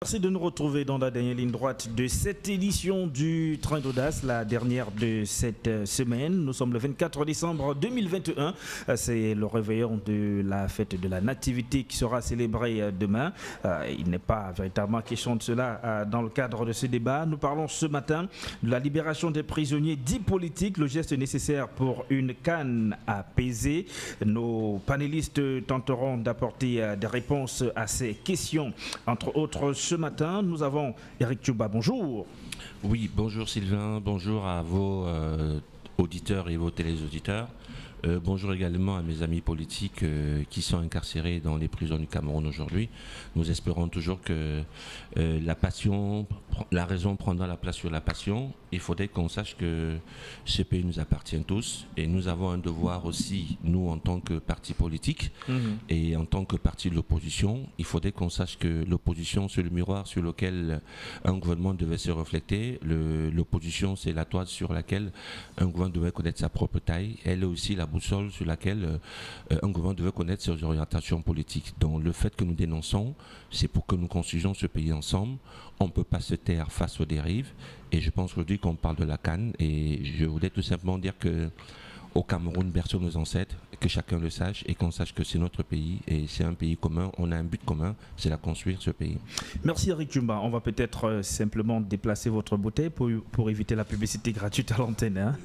Merci de nous retrouver dans la dernière ligne droite de cette édition du Train d'Audace, la dernière de cette semaine. Nous sommes le 24 décembre 2021. C'est le réveillon de la fête de la Nativité qui sera célébrée demain. Il n'est pas véritablement question de cela dans le cadre de ce débat. Nous parlons ce matin de la libération des prisonniers dits politiques, le geste nécessaire pour une canne apaisée. Nos panélistes tenteront d'apporter des réponses à ces questions, entre autres. Ce matin, nous avons Eric Tchouba, bonjour. Oui, bonjour Sylvain, bonjour à vos auditeurs et vos téléauditeurs. Bonjour également à mes amis politiques qui sont incarcérés dans les prisons du Cameroun aujourd'hui. Nous espérons toujours que la raison prendra la place sur la passion. Il faudrait qu'on sache que ce pays nous appartient tous et nous avons un devoir aussi, nous en tant que parti politique et en tant que parti de l'opposition, il faudrait qu'on sache que l'opposition c'est le miroir sur lequel un gouvernement devait se refléter. L'opposition c'est la toile sur laquelle un gouvernement devait connaître sa propre taille. Elle est aussi la boussole sur laquelle un gouvernement devait connaître ses orientations politiques. Donc le fait que nous dénonçons, c'est pour que nous construisions ce pays ensemble. On ne peut pas se taire face aux dérives. Et je pense aujourd'hui qu'on parle de la canne. Et je voulais tout simplement dire que au Cameroun, berceau nos ancêtres, que chacun le sache et qu'on sache que c'est notre pays et c'est un pays commun. On a un but commun, c'est de construire ce pays. Merci Eric Tchouba. On va peut-être simplement déplacer votre bouteille pour éviter la publicité gratuite à l'antenne. Hein?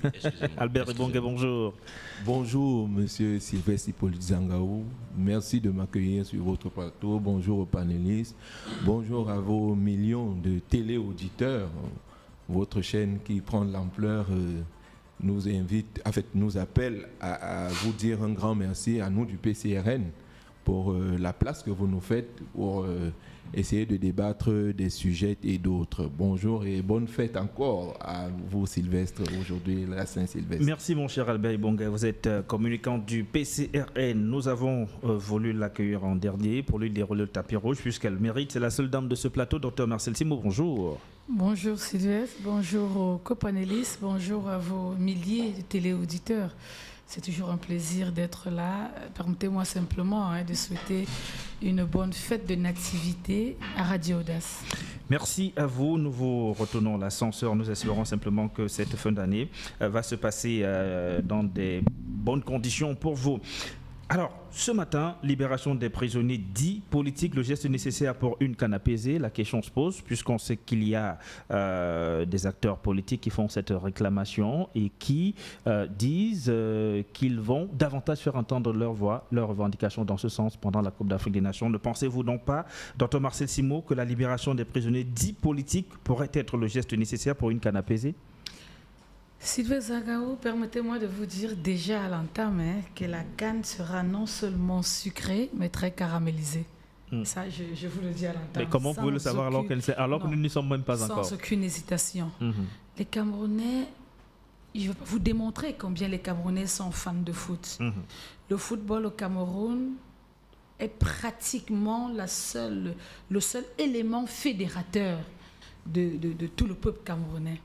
Albert Ebongue, bonjour. Bonjour Monsieur Sylvestre Hippolyte Zangaou. Merci de m'accueillir sur votre plateau. Bonjour aux panélistes. Bonjour à vos millions de téléauditeurs. Votre chaîne qui prend de l'ampleur nous invite, en fait, nous appelle à vous dire un grand merci à nous du PCRN pour la place que vous nous faites pour essayer de débattre des sujets et d'autres. Bonjour et bonne fête encore à vous Sylvestre, aujourd'hui la Saint-Sylvestre. Merci mon cher Albert Ibonga, vous êtes communicant du PCRN. Nous avons voulu l'accueillir en dernier pour lui dérouler le tapis rouge puisqu'elle mérite. C'est la seule dame de ce plateau, Dr Marcel Simo, bonjour. Bonjour Sylvestre, bonjour aux copanélistes, bonjour à vos milliers de téléauditeurs. C'est toujours un plaisir d'être là. Permettez-moi simplement de souhaiter une bonne fête de nativité à Radio Audace. Merci à vous. Nous vous retournons l'ascenseur. Nous espérons simplement que cette fin d'année va se passer dans des bonnes conditions pour vous. Alors, ce matin, libération des prisonniers dits politiques, le geste nécessaire pour une canne apaisée. La question se pose, puisqu'on sait qu'il y a des acteurs politiques qui font cette réclamation et qui disent qu'ils vont davantage faire entendre leur voix, leurs revendications dans ce sens pendant la Coupe d'Afrique des Nations. Ne pensez-vous donc pas, Dr Marcel Simo, que la libération des prisonniers dits politiques pourrait être le geste nécessaire pour une canne apaisée? Sylvain Zagaou, permettez-moi de vous dire déjà à l'entame que la canne sera non seulement sucrée, mais très caramélisée. Ça, je vous le dis à l'entame. Mais comment vous pouvez le savoir alors que nous n'y sommes même pas encore? Sans aucune hésitation. Les Camerounais, je vais vous démontrer combien les Camerounais sont fans de foot. Le football au Cameroun est pratiquement le seul élément fédérateur de tout le peuple camerounais.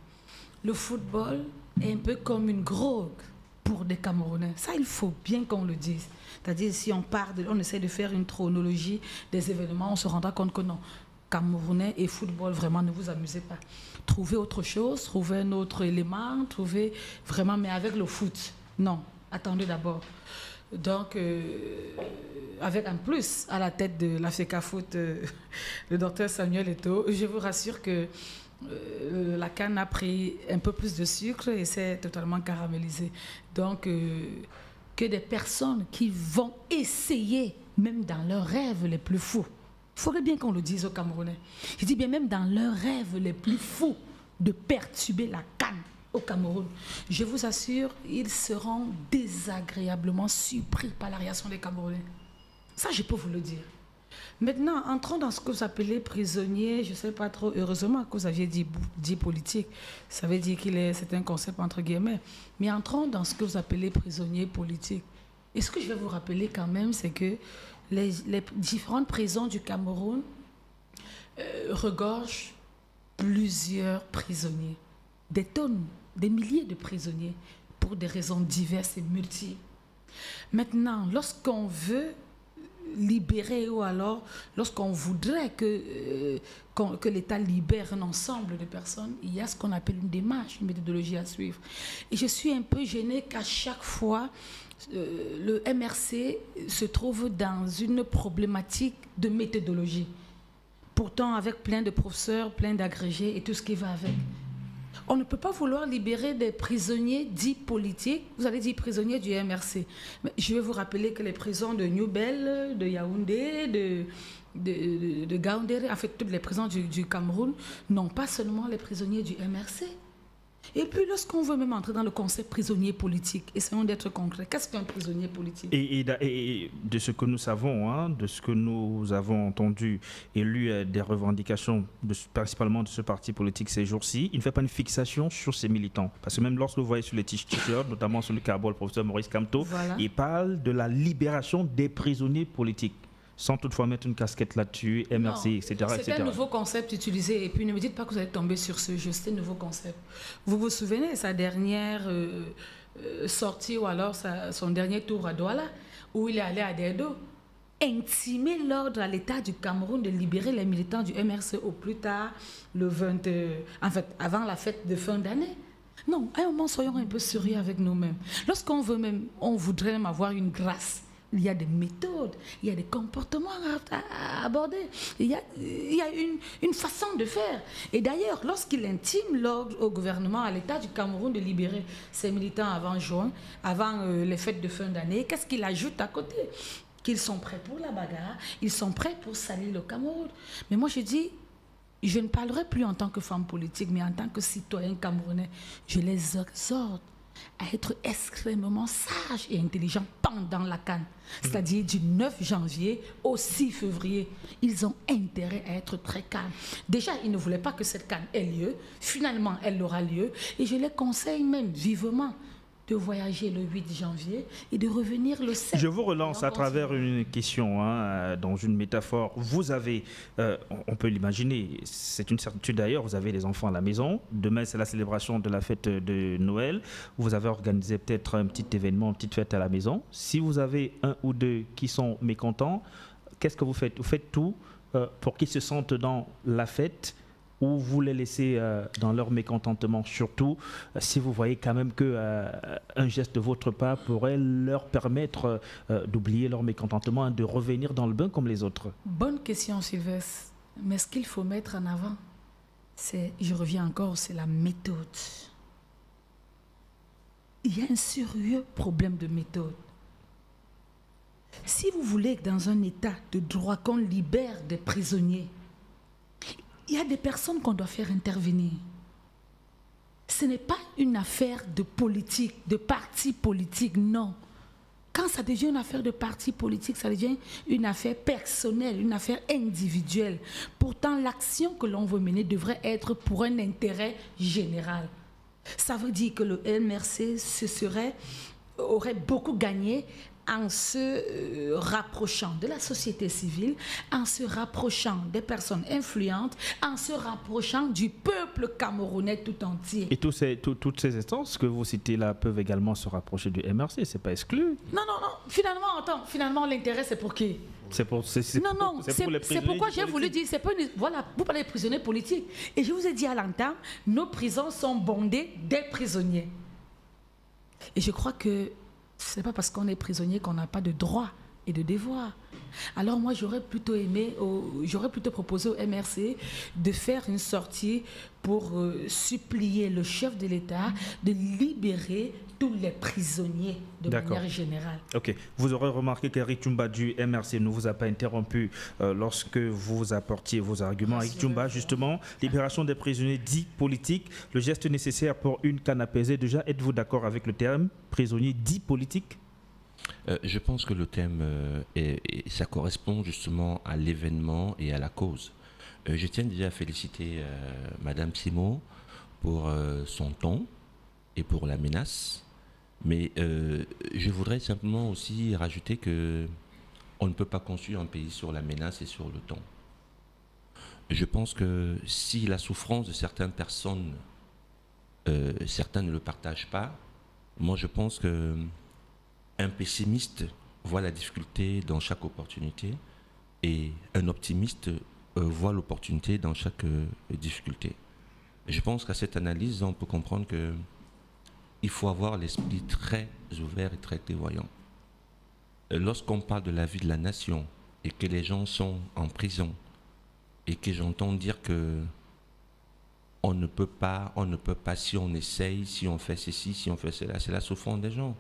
Le football est un peu comme une drogue pour des Camerounais. Ça, il faut bien qu'on le dise. C'est-à-dire, si on essaie de faire une chronologie des événements, on se rendra compte que non, Camerounais et football, vraiment, ne vous amusez pas. Trouvez autre chose, trouvez un autre élément, trouvez vraiment, mais avec le foot. Non, attendez d'abord. Donc, avec en plus à la tête de l'Africa Foot, le docteur Samuel Eto'o, je vous rassure que la canne a pris un peu plus de sucre et c'est totalement caramélisé. Donc, que des personnes qui vont essayer, même dans leurs rêves les plus fous, il faudrait bien qu'on le dise aux Camerounais, je dis bien même dans leurs rêves les plus fous, de perturber la canne au Cameroun. Je vous assure, ils seront désagréablement surpris par la réaction des Camerounais. Ça, je peux vous le dire. Maintenant, entrons dans ce que vous appelez prisonnier, je ne sais pas trop, heureusement que vous aviez dit politique, ça veut dire c'est un concept entre guillemets, mais entrons dans ce que vous appelez prisonnier politique. Et ce que je vais vous rappeler quand même, c'est que les différentes prisons du Cameroun regorgent plusieurs prisonniers, des tonnes, des milliers de prisonniers, pour des raisons diverses et multiples. Maintenant, lorsqu'on veut libérer ou alors lorsqu'on voudrait que l'État libère un ensemble de personnes, il y a ce qu'on appelle une démarche, une méthodologie à suivre. Et je suis un peu gênée qu'à chaque fois, le MRC se trouve dans une problématique de méthodologie. Pourtant, avec plein de professeurs, plein d'agrégés et tout ce qui va avec. On ne peut pas vouloir libérer des prisonniers dits politiques. Vous allez dire prisonniers du MRC. Mais je vais vous rappeler que les prisons de New Bell, de Yaoundé, de Gaoundéré, en fait, toutes les prisons du Cameroun, n'ont pas seulement les prisonniers du MRC. Et puis, lorsqu'on veut même entrer dans le concept prisonnier politique, essayons d'être concrets. Qu'est-ce qu'un prisonnier politique? Et de ce que nous savons, hein, de ce que nous avons entendu et lu des revendications, principalement de ce parti politique ces jours-ci, il ne fait pas une fixation sur ses militants. Parce que même lorsque vous voyez sur les t-shirts, notamment sur le carbo, le professeur Maurice Kamto, voilà, il parle de la libération des prisonniers politiques, sans toutefois mettre une casquette là-dessus, MRC, etc. C'est un nouveau concept utilisé. Et puis ne me dites pas que vous allez tomber sur ce jeu, c'est un nouveau concept. Vous vous souvenez de sa dernière sortie ou alors son dernier tour à Douala, où il est allé à Derdo, intimer l'ordre à l'État du Cameroun de libérer les militants du MRC au plus tard, avant la fête de fin d'année. Non, à un moment, soyons un peu sérieux avec nous-mêmes. Lorsqu'on veut même, on voudrait même avoir une grâce. Il y a des méthodes, il y a des comportements à aborder, il y a une façon de faire. Et d'ailleurs, lorsqu'il intime l'ordre au gouvernement, à l'État du Cameroun de libérer ses militants avant juin, avant les fêtes de fin d'année, qu'est-ce qu'il ajoute à côté? Qu'ils sont prêts pour la bagarre, ils sont prêts pour salir le Cameroun. Mais moi je dis, je ne parlerai plus en tant que femme politique, mais en tant que citoyen camerounais, je les exhorte à être extrêmement sages et intelligents pendant la CAN. C'est-à-dire du 9 janvier au 6 février. Ils ont intérêt à être très calmes. Déjà, ils ne voulaient pas que cette CAN ait lieu. Finalement, elle aura lieu. Et je les conseille même vivement de voyager le 8 janvier et de revenir le 7. Je vous relance à travers une question, dans une métaphore. Vous avez, on peut l'imaginer, c'est une certitude d'ailleurs, vous avez les enfants à la maison. Demain, c'est la célébration de la fête de Noël. Vous avez organisé peut-être un petit événement, une petite fête à la maison. Si vous avez un ou deux qui sont mécontents, qu'est-ce que vous faites? Vous faites tout pour qu'ils se sentent dans la fête, ou vous les laissez dans leur mécontentement, surtout si vous voyez quand même qu'un geste de votre part pourrait leur permettre d'oublier leur mécontentement et de revenir dans le bain comme les autres? Bonne question, Sylvestre. Mais ce qu'il faut mettre en avant, je reviens encore, c'est la méthode. Il y a un sérieux problème de méthode. Si vous voulez que dans un état de droit qu'on libère des prisonniers, il y a des personnes qu'on doit faire intervenir. Ce n'est pas une affaire de politique, de parti politique, non. Quand ça devient une affaire de parti politique, ça devient une affaire personnelle, une affaire individuelle. Pourtant, l'action que l'on veut mener devrait être pour un intérêt général. Ça veut dire que le MRC aurait beaucoup gagné en se rapprochant de la société civile, en se rapprochant des personnes influentes, en se rapprochant du peuple camerounais tout entier. Et toutes ces instances que vous citez là peuvent également se rapprocher du MRC, c'est pas exclu. Non. Finalement, l'intérêt, c'est pour qui? C'est pourquoi j'ai voulu dire, voilà, vous parlez des prisonniers politiques. Et je vous ai dit à l'entame, nos prisons sont bondées des prisonniers. Et je crois que ce n'est pas parce qu'on est prisonnier qu'on n'a pas de droits et de devoirs. Alors moi, j'aurais plutôt proposé au MRC de faire une sortie pour supplier le chef de l'État de libérer tous les prisonniers de manière générale. Ok. Vous aurez remarqué qu'Eric Tchumba du MRC ne vous a pas interrompu lorsque vous apportiez vos arguments. Eric Tchumba, justement, libération des prisonniers dits politiques, le geste nécessaire pour une CAN apaisée. Déjà, êtes-vous d'accord avec le terme prisonnier dit politique? Je pense que le thème, ça correspond justement à l'événement et à la cause. Je tiens déjà à féliciter Madame Simon pour son ton et pour la menace. Mais je voudrais simplement aussi rajouter que on ne peut pas construire un pays sur la menace et sur le ton. Je pense que si la souffrance de certaines personnes, certains ne le partagent pas, moi je pense que un pessimiste voit la difficulté dans chaque opportunité et un optimiste voit l'opportunité dans chaque difficulté. Je pense qu'à cette analyse, on peut comprendre qu'il faut avoir l'esprit très ouvert et très clairvoyant. Lorsqu'on parle de la vie de la nation et que les gens sont en prison et que j'entends dire que on ne peut pas si on essaye, si on fait ceci, si on fait cela, c'est la souffrance des gens.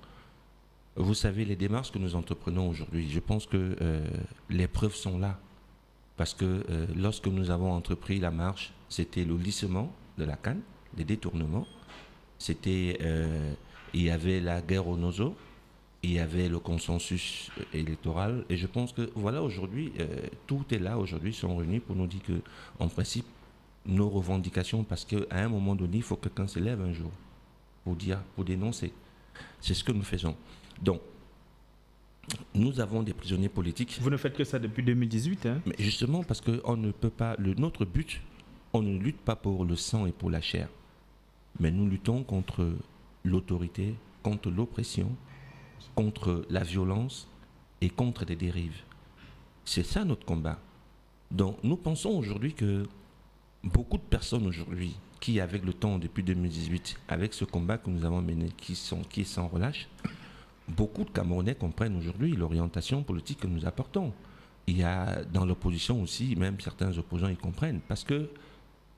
Vous savez, les démarches que nous entreprenons aujourd'hui, je pense que les preuves sont là. Parce que lorsque nous avons entrepris la marche, c'était le lissement de la canne, les détournements. C'était, il y avait la guerre aux nozo, il y avait le consensus électoral. Et je pense que voilà, aujourd'hui, tout est là, aujourd'hui, sont réunis pour nous dire que, en principe, nos revendications, parce qu'à un moment donné, il faut que quelqu'un se lève un jour pour dénoncer. C'est ce que nous faisons. Donc, nous avons des prisonniers politiques. Vous ne faites que ça depuis 2018, hein? Mais justement, parce qu'on ne peut pas. Notre but, on ne lutte pas pour le sang et pour la chair. Mais nous luttons contre l'autorité, contre l'oppression, contre la violence et contre des dérives. C'est ça notre combat. Donc, nous pensons aujourd'hui que beaucoup de personnes aujourd'hui qui, avec le temps, depuis 2018, avec ce combat que nous avons mené, qui est sans relâche, beaucoup de Camerounais comprennent aujourd'hui l'orientation politique que nous apportons. Il y a dans l'opposition aussi, même certains opposants y comprennent, parce que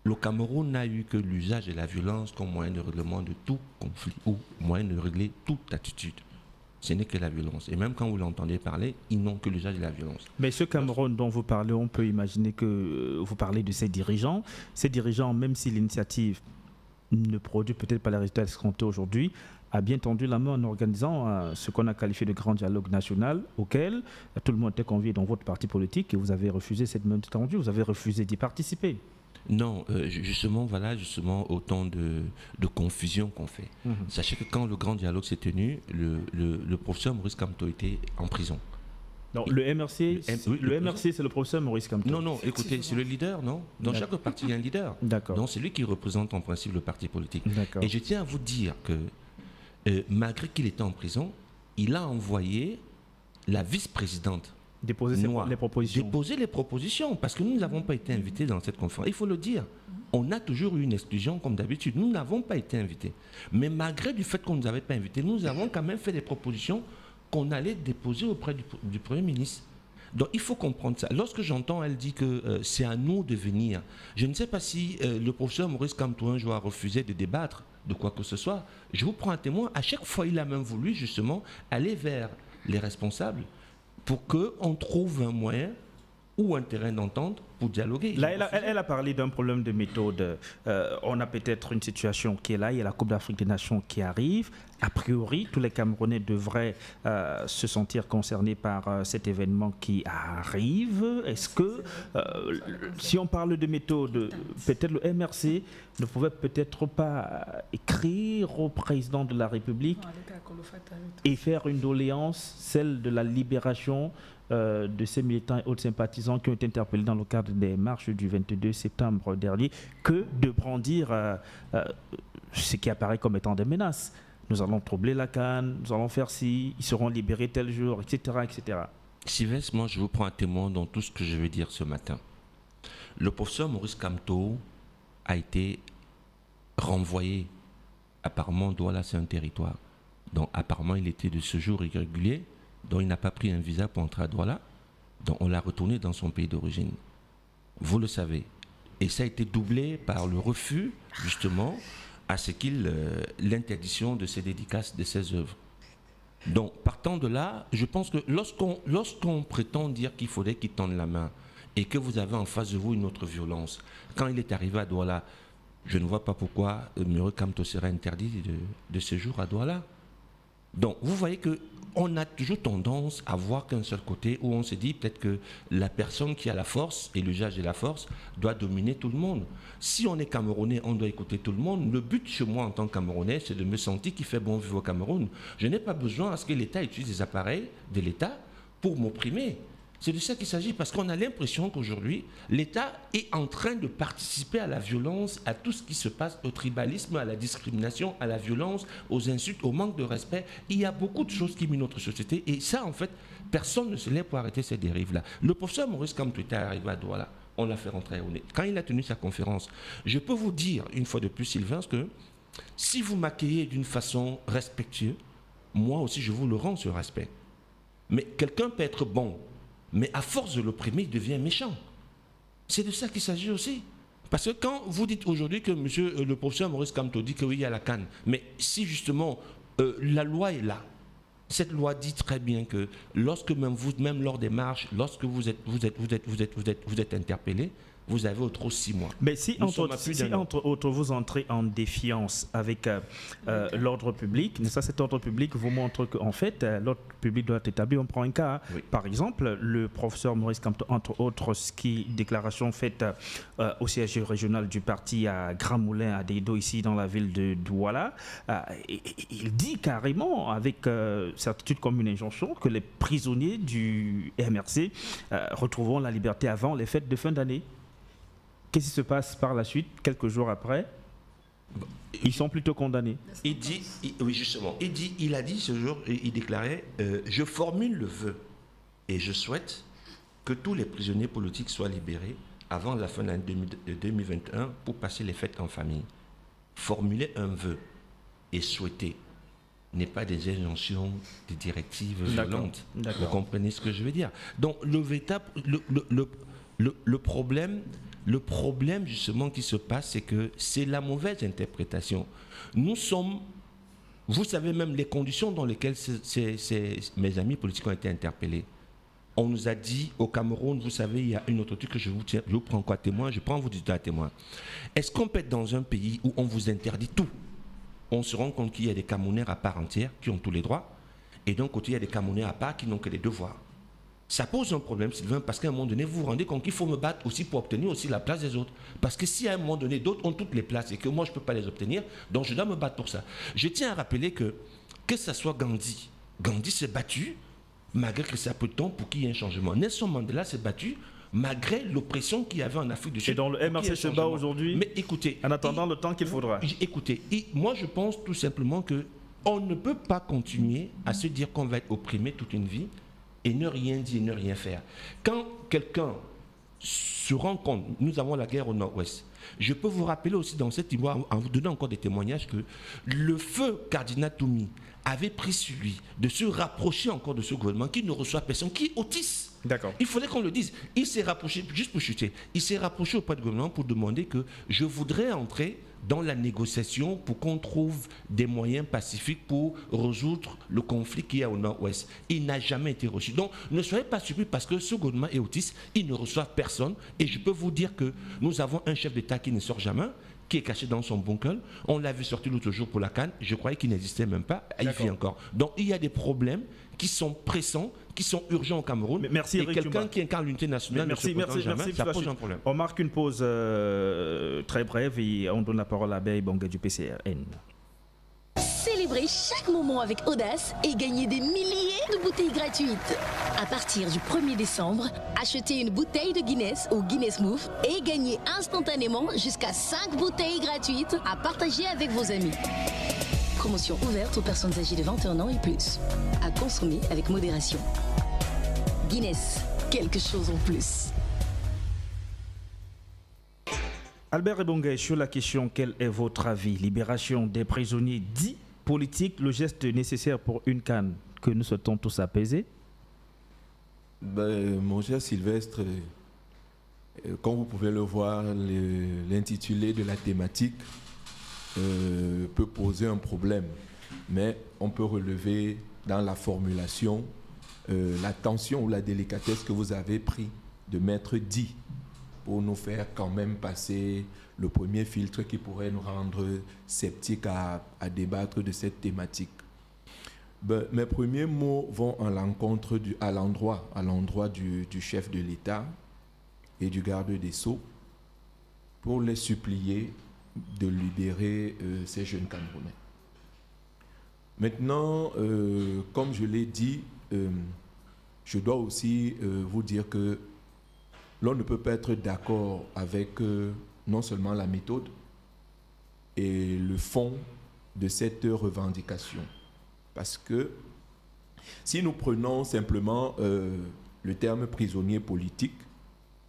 le Cameroun n'a eu que l'usage de la violence comme moyen de règlement de tout conflit ou moyen de régler toute attitude. Ce n'est que la violence. Et même quand vous l'entendez parler, ils n'ont que l'usage de la violence. Mais ce Cameroun dont vous parlez, on peut imaginer que vous parlez de ces dirigeants. Ces dirigeants, même si l'initiative ne produit peut-être pas les résultats escomptés aujourd'hui, a bien tendu la main en organisant ce qu'on a qualifié de grand dialogue national auquel tout le monde était convié dans votre parti politique et vous avez refusé cette main tendue, vous avez refusé d'y participer. Non, justement, autant de confusion qu'on fait. Sachez que quand le grand dialogue s'est tenu, le professeur Maurice Kamto était en prison. Non, le MRC, c'est le professeur Maurice Kamto. Non, écoutez, c'est le leader, non? Dans chaque parti, il y a un leader. D'accord. Donc, c'est lui qui représente en principe le parti politique. D'accord. Et je tiens à vous dire que, malgré qu'il était en prison, il a envoyé la vice-présidente déposer les propositions, parce que nous n'avons pas été invités dans cette conférence. Il faut le dire. On a toujours eu une exclusion comme d'habitude. Nous n'avons pas été invités. Mais malgré du fait qu'on ne nous avait pas invités, nous avons quand même fait des propositions qu'on allait déposer auprès du Premier ministre. Donc il faut comprendre ça. Lorsque j'entends, elle dit que c'est à nous de venir. Je ne sais pas si le professeur Maurice Kamto un jour a refusé de débattre de quoi que ce soit. Je vous prends un témoin. À chaque fois, il a même voulu justement aller vers les responsables pour qu'on trouve un moyen ou un terrain d'entente pour dialoguer. Là, elle a parlé d'un problème de méthode. On a peut-être une situation qui est là, il y a la Coupe d'Afrique des Nations qui arrive. A priori, tous les Camerounais devraient se sentir concernés par cet événement qui arrive. Est-ce que, si on parle de méthode, peut-être le MRC ne pouvait peut-être pas écrire au président de la République et faire une doléance, celle de la libération de ces militants et autres sympathisants qui ont été interpellés dans le cadre des marches du 22 septembre dernier, que de brandir ce qui apparaît comme étant des menaces. Nous allons troubler la canne, nous allons faire ci, ils seront libérés tel jour, etc. etc. Sylvestre, moi je vous prends un témoin dans tout ce que je vais dire ce matin. Le professeur Maurice Kamto a été renvoyé. Apparemment, Douala, c'est un territoire. Donc apparemment, il était de séjour irrégulier, donc il n'a pas pris un visa pour entrer à Douala. Donc on l'a retourné dans son pays d'origine. Vous le savez. Et ça a été doublé par le refus, justement, à ce qu'il l'interdiction de ses dédicaces, de ses œuvres. Donc, partant de là, je pense que lorsqu'on prétend dire qu'il faudrait qu'il tende la main et que vous avez en face de vous une autre violence, quand il est arrivé à Douala, je ne vois pas pourquoi Maurice Kamto serait interdit de séjour à Douala. Donc, vous voyez qu'on a toujours tendance à voir qu'un seul côté où on se dit peut-être que la personne qui a la force et l'usage de la force doit dominer tout le monde. Si on est Camerounais, on doit écouter tout le monde. Le but chez moi en tant que Camerounais, c'est de me sentir qu'il fait bon vivre au Cameroun. Je n'ai pas besoin à ce que l'État utilise des appareils de l'État pour m'opprimer. C'est de ça qu'il s'agit, parce qu'on a l'impression qu'aujourd'hui, l'État est en train de participer à la violence, à tout ce qui se passe, au tribalisme, à la discrimination, à la violence, aux insultes, au manque de respect. Il y a beaucoup de choses qui minent notre société, et ça, en fait, personne ne se lève pour arrêter ces dérives-là. Le professeur Maurice Kamto était arrivé à Douala, on l'a fait rentrer au nez. Quand il a tenu sa conférence, je peux vous dire, une fois de plus, Sylvain, que si vous m'accueillez d'une façon respectueuse, moi aussi, je vous le rends ce respect. Mais quelqu'un peut être bon, mais à force de l'opprimer, il devient méchant. C'est de ça qu'il s'agit aussi. Parce que quand vous dites aujourd'hui que le professeur Maurice Kamto dit que oui, il y a la CAN, mais si justement la loi est là, cette loi dit très bien que lorsque même lors des marches, lorsque vous êtes interpellé, vous avez au trop 6 mois. Mais si entre autres vous entrez en défiance avec l'ordre public, ça, cet ordre public vous montre qu'en fait l'ordre public doit être établi. On prend un cas, oui. Par exemple, le professeur Maurice Kamto, entre autres, déclaration faite au siège régional du parti à Grand Moulin, à Deido, ici dans la ville de Douala, il dit carrément, avec certitude comme une injonction, que les prisonniers du MRC retrouveront la liberté avant les fêtes de fin d'année. Qu'est-ce qui se passe par la suite, quelques jours après? Ils sont plutôt condamnés. Oui, justement, il a dit ce jour, il déclarait je formule le vœu et je souhaite que tous les prisonniers politiques soient libérés avant la fin de l'année 2021 pour passer les fêtes en famille. Formuler un vœu et souhaiter n'est pas des injonctions, des directives violentes. Vous comprenez ce que je veux dire? Donc, le problème justement qui se passe, c'est que c'est la mauvaise interprétation. Nous sommes, vous savez même les conditions dans lesquelles mes amis politiques ont été interpellés. On nous a dit au Cameroun, vous savez, il y a une autre truc que je vous prends quoi témoin, je prends vous dites à témoin. Est-ce qu'on peut être dans un pays où on vous interdit tout? On se rend compte qu'il y a des Camerounais à part entière qui ont tous les droits, et d'un côté il y a des Camerounais à part qui n'ont que les devoirs. Ça pose un problème, Sylvain, parce qu'à un moment donné, vous vous rendez compte qu'il faut me battre aussi pour obtenir aussi la place des autres. Parce que si à un moment donné, d'autres ont toutes les places et que moi, je ne peux pas les obtenir, donc je dois me battre pour ça. Je tiens à rappeler que ce soit Gandhi, Gandhi s'est battu, malgré que ça peu de temps, pour qu'il y ait un changement. Nelson Mandela s'est battu, malgré l'oppression qu'il y avait en Afrique du Sud. Et dans le MRC se bat aujourd'hui, mais écoutez, en attendant le temps qu'il faudra. Écoutez, moi je pense tout simplement qu'on ne peut pas continuer à se dire qu'on va être opprimé toute une vie, et ne rien dire, ne rien faire. Quand quelqu'un se rend compte, nous avons la guerre au nord-ouest, je peux vous rappeler aussi dans cette histoire, en vous donnant encore des témoignages, que le feu cardinal Toumi avait pris sur lui de se rapprocher encore de ce gouvernement qui ne reçoit personne, qui est autiste. D'accord. Il fallait qu'on le dise. Il s'est rapproché, juste pour chuter, il s'est rapproché auprès du gouvernement pour demander que je voudrais entrer dans la négociation pour qu'on trouve des moyens pacifiques pour résoudre le conflit qu'il y a au nord-ouest. Il n'a jamais été reçu. Donc, ne soyez pas surpris parce que ce gouvernement est autiste, il ne reçoit personne. Et je peux vous dire que nous avons un chef d'État qui ne sort jamais, qui est caché dans son bunker. On l'a vu sortir l'autre jour pour la CAN. Je croyais qu'il n'existait même pas. Il vit encore. Donc, il y a des problèmes qui sont pressants, qui sont urgents au Cameroun. Mais merci, et quelqu'un qui incarne l'unité nationale ne se présente jamais, ça pose un problème. On marque une pause très brève et on donne la parole à Berry Bonga du PCRN. Célébrez chaque moment avec audace et gagnez des milliers de bouteilles gratuites. À partir du 1er décembre, achetez une bouteille de Guinness au Guinness Move et gagnez instantanément jusqu'à 5 bouteilles gratuites à partager avec vos amis. Promotion ouverte aux personnes âgées de 21 ans et plus. À consommer avec modération. Guinness, quelque chose en plus. Albert Ebonga, sur la question, quel est votre avis? Libération des prisonniers dits politiques, le geste nécessaire pour une CAN que nous souhaitons tous apaiser? Mon cher Sylvestre, comme vous pouvez le voir, l'intitulé de la thématique peut poser un problème, mais on peut relever dans la formulation la tension ou la délicatesse que vous avez pris de mettre dit pour nous faire quand même passer le premier filtre qui pourrait nous rendre sceptiques à débattre de cette thématique. Mes premiers mots vont à l'endroit du chef de l'État et du garde des Sceaux pour les supplier de libérer ces jeunes Camerounais. Maintenant, comme je l'ai dit, je dois aussi vous dire que l'on ne peut pas être d'accord avec non seulement la méthode et le fond de cette revendication. Parce que si nous prenons simplement le terme prisonnier politique,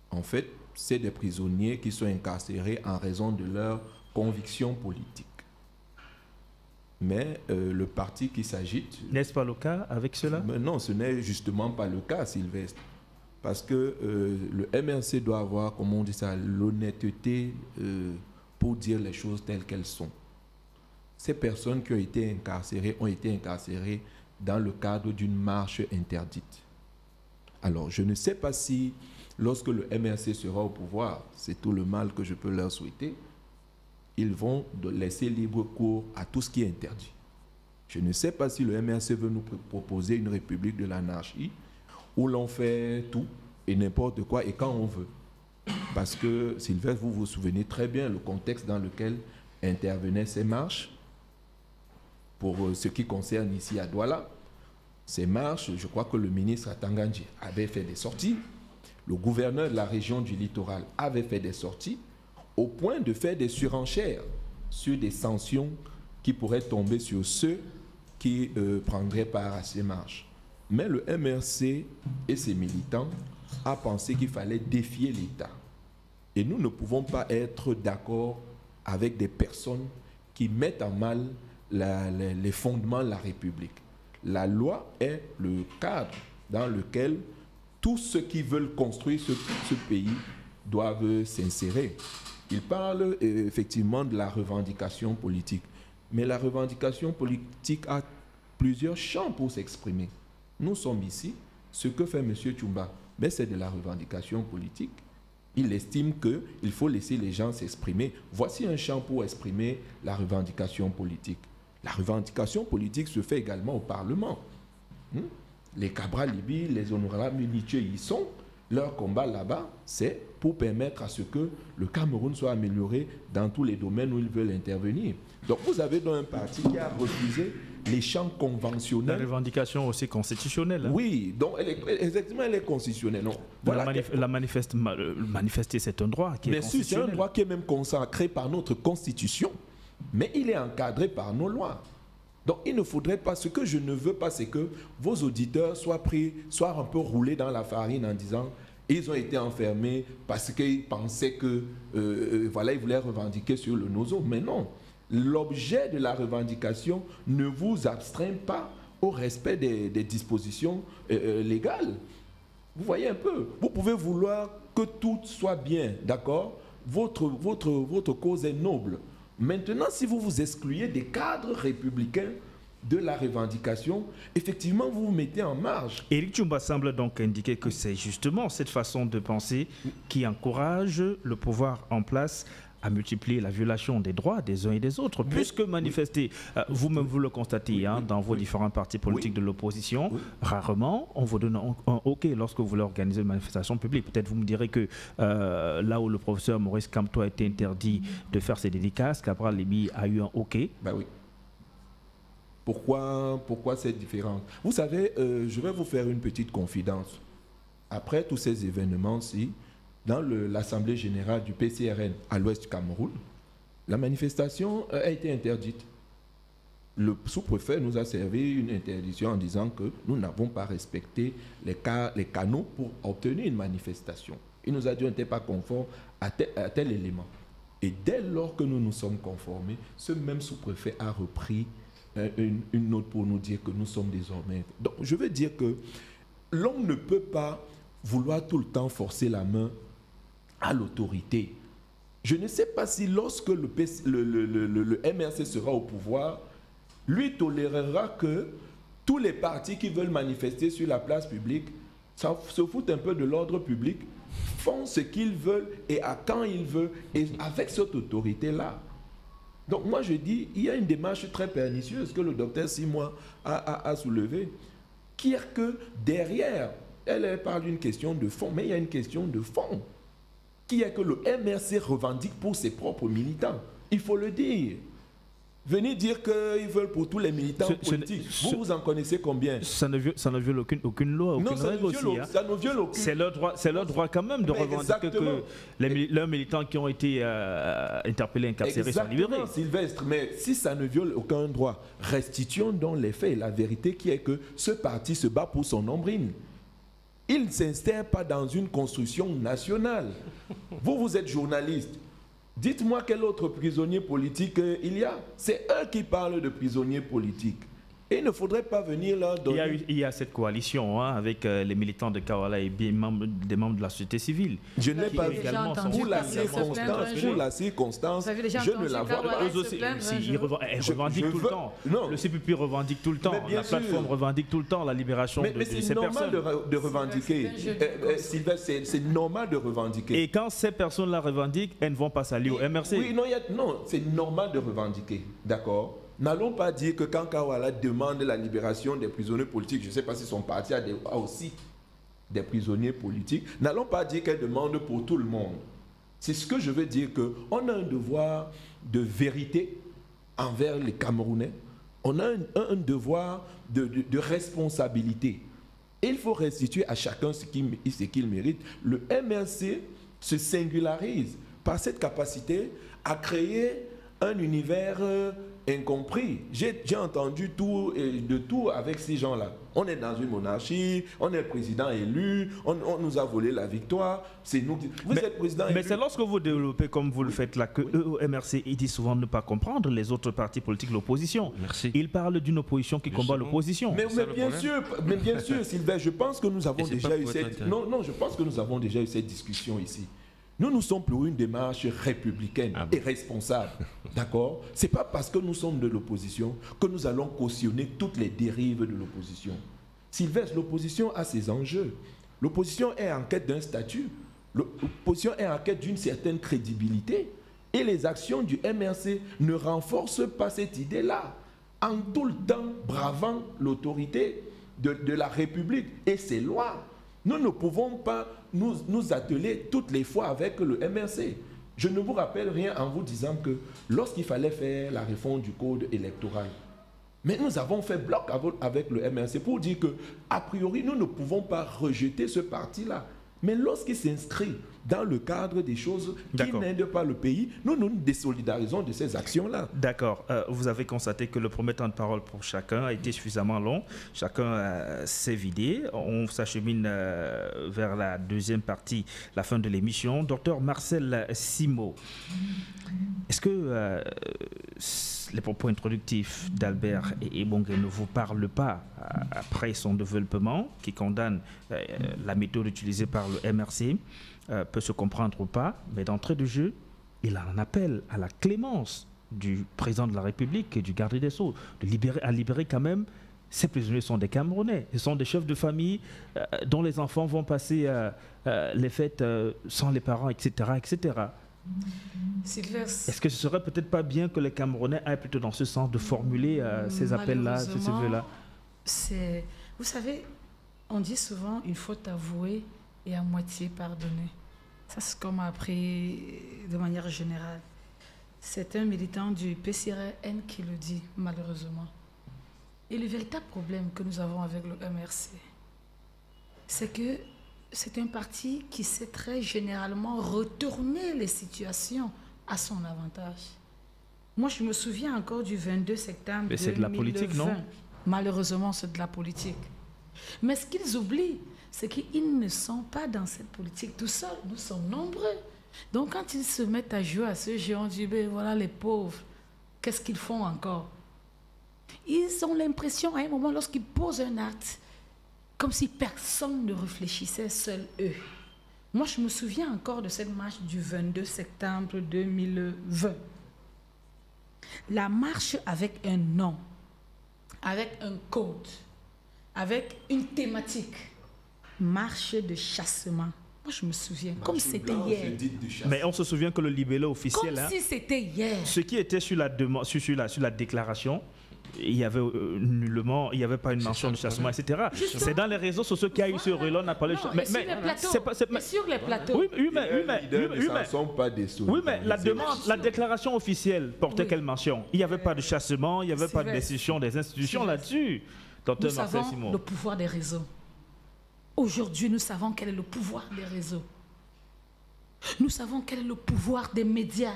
en fait, c'est des prisonniers qui sont incarcérés en raison de leurs convictions politiques. Mais le parti qui s'agite... N'est-ce pas le cas avec cela? Non, ce n'est justement pas le cas, Sylvestre. Parce que le MRC doit avoir, comme on dit ça, l'honnêteté pour dire les choses telles qu'elles sont. Ces personnes qui ont été incarcérées dans le cadre d'une marche interdite. Alors, je ne sais pas si, lorsque le MRC sera au pouvoir, c'est tout le mal que je peux leur souhaiter, ils vont laisser libre cours à tout ce qui est interdit. Je ne sais pas si le MRC veut nous proposer une république de l'anarchie où l'on fait tout et n'importe quoi et quand on veut. Parce que, Sylvestre, vous vous souvenez très bien le contexte dans lequel intervenaient ces marches. Pour ce qui concerne ici à Douala, ces marches, je crois que le ministre Atangandji avait fait des sorties, le gouverneur de la région du littoral avait fait des sorties, au point de faire des surenchères sur des sanctions qui pourraient tomber sur ceux qui prendraient part à ces marches. Mais le MRC et ses militants ont pensé qu'il fallait défier l'État. Et nous ne pouvons pas être d'accord avec des personnes qui mettent en mal les fondements de la République. La loi est le cadre dans lequel tous ceux qui veulent construire ce pays doivent s'insérer. Il parle effectivement de la revendication politique. Mais la revendication politique a plusieurs champs pour s'exprimer. Nous sommes ici. Ce que fait M. Tchoumba, c'est de la revendication politique. Il estime qu'il faut laisser les gens s'exprimer. Voici un champ pour exprimer la revendication politique. La revendication politique se fait également au Parlement. Les Cabral Libi, les honorables militaires y sont. Leur combat là-bas, c'est pour permettre à ce que le Cameroun soit amélioré dans tous les domaines où ils veulent intervenir. Donc vous avez donc un parti qui a refusé les champs conventionnels. La revendication aussi constitutionnelle. Hein. Oui, donc exactement, elle est constitutionnelle. Donc, voilà, manifester, c'est un droit qui est constitutionnel. C'est un droit qui est même consacré par notre Constitution, mais il est encadré par nos lois. Donc il ne faudrait pas, ce que je ne veux pas, c'est que vos auditeurs soient un peu roulés dans la farine en disant ils ont été enfermés parce qu'ils pensaient que voilà, ils voulaient revendiquer sur le nozo. Mais non, l'objet de la revendication ne vous astreint pas au respect des dispositions légales. Vous voyez un peu, vous pouvez vouloir que tout soit bien, d'accord? Votre cause est noble. Maintenant, si vous vous excluez des cadres républicains de la revendication, effectivement, vous vous mettez en marge. Éric Tchoumba semble donc indiquer que c'est justement cette façon de penser qui encourage le pouvoir en place à multiplier la violation des droits des uns et des autres, puisque manifester, vous-même vous le constatez dans vos différents partis politiques de l'opposition, rarement on vous donne un OK lorsque vous voulez organiser une manifestation publique. Peut-être vous me direz que là où le professeur Maurice Kamto a été interdit de faire ses dédicaces, Cabral Libi a eu un OK. Ben oui. Pourquoi c'est différent? Vous savez, je vais vous faire une petite confidence. Après tous ces événements-ci, dans l'Assemblée générale du PCRN à l'ouest du Cameroun, la manifestation a été interdite. Le sous-préfet nous a servi une interdiction en disant que nous n'avons pas respecté les canaux pour obtenir une manifestation. Il nous a dit qu'on n'était pas conforme à tel élément. Et dès lors que nous nous sommes conformés, ce même sous-préfet a repris une note pour nous dire que nous sommes désormais... Donc je veux dire que l'on ne peut pas vouloir tout le temps forcer la main à l'autorité. Je ne sais pas si lorsque le MRC sera au pouvoir, lui tolérera que tous les partis qui veulent manifester sur la place publique se foutent un peu de l'ordre public, font ce qu'ils veulent et à quand ils veulent, et avec cette autorité-là. Donc moi je dis, il y a une démarche très pernicieuse que le docteur Simois a soulevée, qui est que derrière, elle parle d'une question de fond, mais il y a une question de fond, qui est que le MRC revendique pour ses propres militants. Il faut le dire. Venir dire qu'ils veulent pour tous les militants politiques. Vous en connaissez combien? Ça ne viole aucune loi, aucune règle aussi. Ça ne viole aucune. C'est leur droit quand même de revendiquer que leurs militants qui ont été interpellés, incarcérés sont libérés. Sylvestre, mais si ça ne viole aucun droit, restituons donc les faits et la vérité qui est que ce parti se bat pour son nombril. Il ne s'insère pas dans une construction nationale. Vous êtes journaliste. Dites-moi quel autre prisonnier politique il y a. C'est eux qui parlent de prisonniers politiques. Et il ne faudrait pas venir leur donner... Il y a cette coalition avec les militants de Kawala et des membres de la société civile. Je n'ai pas vu pour la circonstance, je ne la vois pas. Eux aussi, ils revendiquent tout le temps. Le CPP revendique tout le temps. La plateforme revendique tout le temps la libération de ces personnes. Mais c'est normal de revendiquer. Sylvestre, c'est normal de revendiquer. Et quand ces personnes-là revendiquent, elles ne vont pas s'allier au MRC. Oui, non, c'est normal de revendiquer. D'accord? N'allons pas dire que quand Kawala demande la libération des prisonniers politiques, je ne sais pas si son parti a aussi des prisonniers politiques, n'allons pas dire qu'elle demande pour tout le monde. C'est ce que je veux dire, qu'on a un devoir de vérité envers les Camerounais, on a un devoir de responsabilité. Et il faut restituer à chacun ce qu'il mérite. Le MRC se singularise par cette capacité à créer un univers incompris. J'ai entendu de tout avec ces gens-là. On est dans une monarchie, on est le président élu, on nous a volé la victoire, c'est nous qui... Vous êtes président élu. Mais c'est lorsque vous développez comme vous le faites là que eux, au MRC, ils disent souvent ne pas comprendre les autres partis politiques, l'opposition. Ils parlent d'une opposition qui combat l'opposition. Mais bien sûr, Sylvain, je pense que nous avons déjà eu cette... je pense que nous avons déjà eu cette discussion ici. Nous sommes pour une démarche républicaine et responsable. D'accord? Ce n'est pas parce que nous sommes de l'opposition que nous allons cautionner toutes les dérives de l'opposition. Sylvestre, l'opposition a ses enjeux. L'opposition est en quête d'un statut. L'opposition est en quête d'une certaine crédibilité. Et les actions du MRC ne renforcent pas cette idée-là. En tout le temps bravant l'autorité de la République et ses lois. Nous ne pouvons pas nous atteler toutes les fois avec le MRC. Je ne vous rappelle rien en vous disant que lorsqu'il fallait faire la réforme du code électoral, mais nous avons fait bloc avec le MRC pour dire que, a priori, nous ne pouvons pas rejeter ce parti-là. Mais lorsqu'il s'inscrit dans le cadre des choses qui n'aident pas le pays, nous nous désolidarisons de ces actions-là. D'accord. Vous avez constaté que le premier temps de parole pour chacun a été suffisamment long. Chacun s'est vidé. On s'achemine vers la deuxième partie, la fin de l'émission. Docteur Marcel Simo, est-ce que les propos introductifs d'Albert et Ebongue ne vous parlent pas après son développement qui condamne la méthode utilisée par le MRC peut se comprendre ou pas, mais d'entrée de jeu, il en appelle à la clémence du président de la République et du garde des Sceaux, à libérer quand même. Ces prisonniers sont des Camerounais, ils sont des chefs de famille dont les enfants vont passer les fêtes sans les parents, etc. etc. Est-ce que ce serait peut-être pas bien que les Camerounais aillent plutôt dans ce sens de formuler ces appels-là, ces vœux-là? Vous savez, on dit souvent une faute avouée et à moitié pardonnée. Ça, c'est ce qu'on m'a appris de manière générale. C'est un militant du PCRN qui le dit, malheureusement. Et le véritable problème que nous avons avec le MRC, c'est que c'est un parti qui sait très généralement retourner les situations à son avantage. Moi, je me souviens encore du 22 septembre 2020. C'est de la politique, non? Malheureusement, c'est de la politique. Mais ce qu'ils oublient, c'est qu'ils ne sont pas dans cette politique tout seuls. Nous sommes nombreux. Donc, quand ils se mettent à jouer à ce jeu, on dit, ben voilà les pauvres, qu'est-ce qu'ils font encore? Ils ont l'impression, à un moment, lorsqu'ils posent un acte, comme si personne ne réfléchissait, seuls eux. Moi, je me souviens encore de cette marche du 22 septembre 2020. La marche avec un nom, avec un code, avec une thématique. Marche de chassement. Moi, je me souviens, comme c'était hier. Mais on se souvient que le libellé officiel... Comme si c'était hier. Ce qui était sur la déclaration, il y avait nullement, il n'y avait pas une mention de chassement, etc. C'est dans les réseaux sociaux qu'il y a eu ce relais, on a parlé de chassement. Mais sur les plateaux. Oui, mais la déclaration officielle portait quelle mention? Il n'y avait pas de chassement, il n'y avait pas de décision des institutions là-dessus. Nous savons le pouvoir des réseaux. Aujourd'hui, nous savons quel est le pouvoir des réseaux. Nous savons quel est le pouvoir des médias.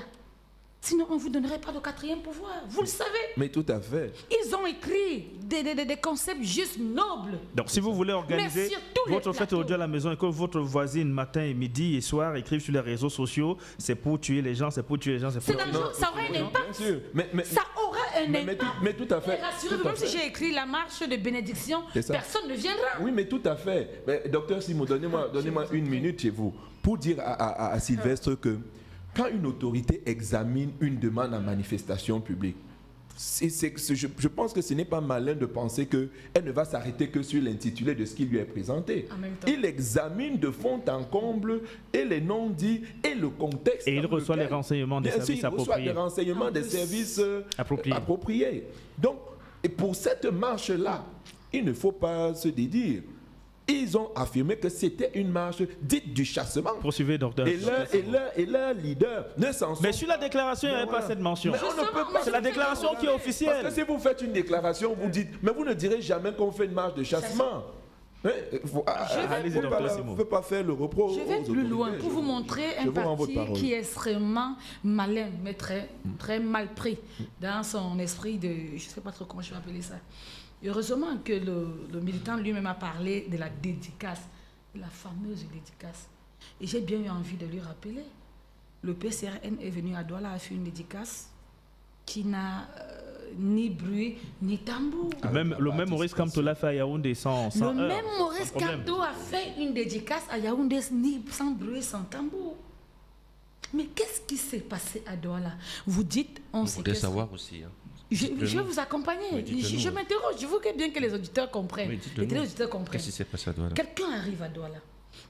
Sinon, on ne vous donnerait pas de quatrième pouvoir. Vous le savez. Mais tout à fait. Ils ont écrit des concepts juste nobles. Donc, si vous voulez organiser votre fête aujourd'hui à la maison et que votre voisine, matin, et midi et soir, écrivent sur les réseaux sociaux, c'est pour tuer les gens, c'est pour tuer les gens, c'est pour... Ça aura un impact. Ça aura un impact. Mais tout à fait. Rassurez-vous, même si j'ai écrit la marche de bénédiction, personne ne viendra. Oui, mais tout à fait. Mais, docteur Simon, donnez-moi une minute chez vous pour dire à Sylvestre que quand une autorité examine une demande en manifestation publique, je pense que ce n'est pas malin de penser qu'elle ne va s'arrêter que sur l'intitulé de ce qui lui est présenté. Il examine de fond en comble et les non-dits et le contexte. Et il reçoit les renseignements des services appropriés. Il reçoit les renseignements des services appropriés. Donc, et pour cette marche-là, il ne faut pas se dédire. Ils ont affirmé que c'était une marche dite du chassement. Poursuivez, docteur. Et leur leader ne s'en sont... Mais sur la déclaration, il n'y avait pas cette mention. Mais on ne peut pas. C'est la déclaration qui est officielle. Parce que si vous faites une déclaration, vous dites, mais vous ne direz jamais qu'on fait une marche de chassement. Vous ne pouvez pas faire le reproche. Je vais plus loin pour vous montrer un parti qui est extrêmement malin, mais très mal pris dans son esprit de... Je ne sais pas trop comment je vais appeler ça. Heureusement que le militant lui-même a parlé de la dédicace, de la fameuse dédicace. Et j'ai bien eu envie de lui rappeler. Le PCRN est venu à Douala, a fait une dédicace qui n'a ni bruit, ni tambour. Le même Maurice Kamto l'a fait à Yaoundé sans Le même Maurice Kamto a fait une dédicace à Yaoundé sans bruit, sans tambour. Mais qu'est-ce qui s'est passé à Douala? Vous dites, on sait que... savoir aussi, hein. Je vais vous accompagner. Je m'interroge. Je veux bien que les auditeurs comprennent. Qu'est-ce qui s'est passé à Douala? Quelqu'un arrive à Douala.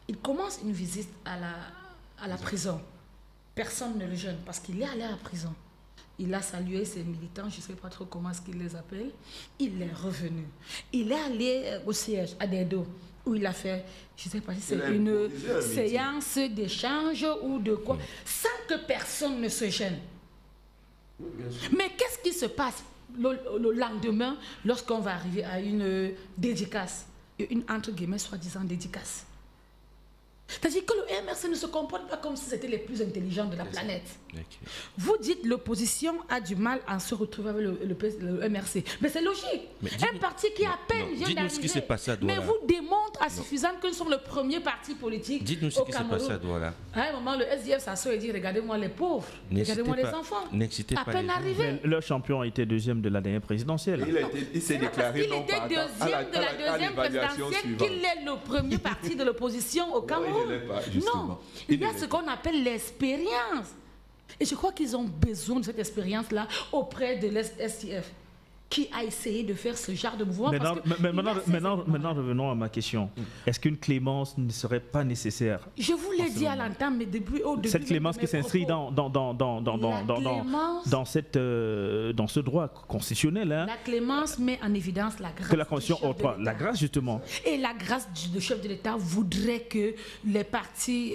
Il commence une visite à la prison. Personne ne le gêne parce qu'il est allé à la prison. Il a salué ses militants, je ne sais pas trop comment est-ce qu'il les appelle. Il est revenu. Il est allé au siège, à Dedo, où il a fait, je ne sais pas si c'est une séance d'échange ou de quoi, sans que personne ne se gêne. Mais qu'est-ce qui se passe le lendemain lorsqu'on va arriver à une dédicace, une entre guillemets soi-disant dédicace? C'est-à-dire que le MRC ne se comporte pas comme si c'était les plus intelligents de la planète. Vous dites l'opposition a du mal à se retrouver avec le MRC. Mais c'est logique. Un parti qui à peine vient d'arriver. Mais vous démontre à suffisant que nous sommes le premier parti politique. Dites-nous ce qui s'est passé à Douala. À un moment, le SDF s'assoit et dit, regardez-moi les pauvres, regardez-moi les enfants. N'excitez à peine arrivé. Leur champion a été deuxième de la dernière présidentielle. Il s'est déclaré non pas. Il était deuxième de la deuxième présidentielle qu'il est le premier parti de l'opposition au Cameroun. Non, il y a ce qu'on appelle l'expérience. Et je crois qu'ils ont besoin de cette expérience-là auprès de l'STF, qui a essayé de faire ce genre de mouvement. Maintenant, revenons à ma question. Est-ce qu'une clémence ne serait pas nécessaire? Je vous l'ai dit à l'entame, mais au début... Cette clémence qui s'inscrit dans ce droit constitutionnel. Hein, la clémence met en évidence la grâce. Que la Constitution octroie. La grâce, justement. Et la grâce du chef de l'État voudrait que les partis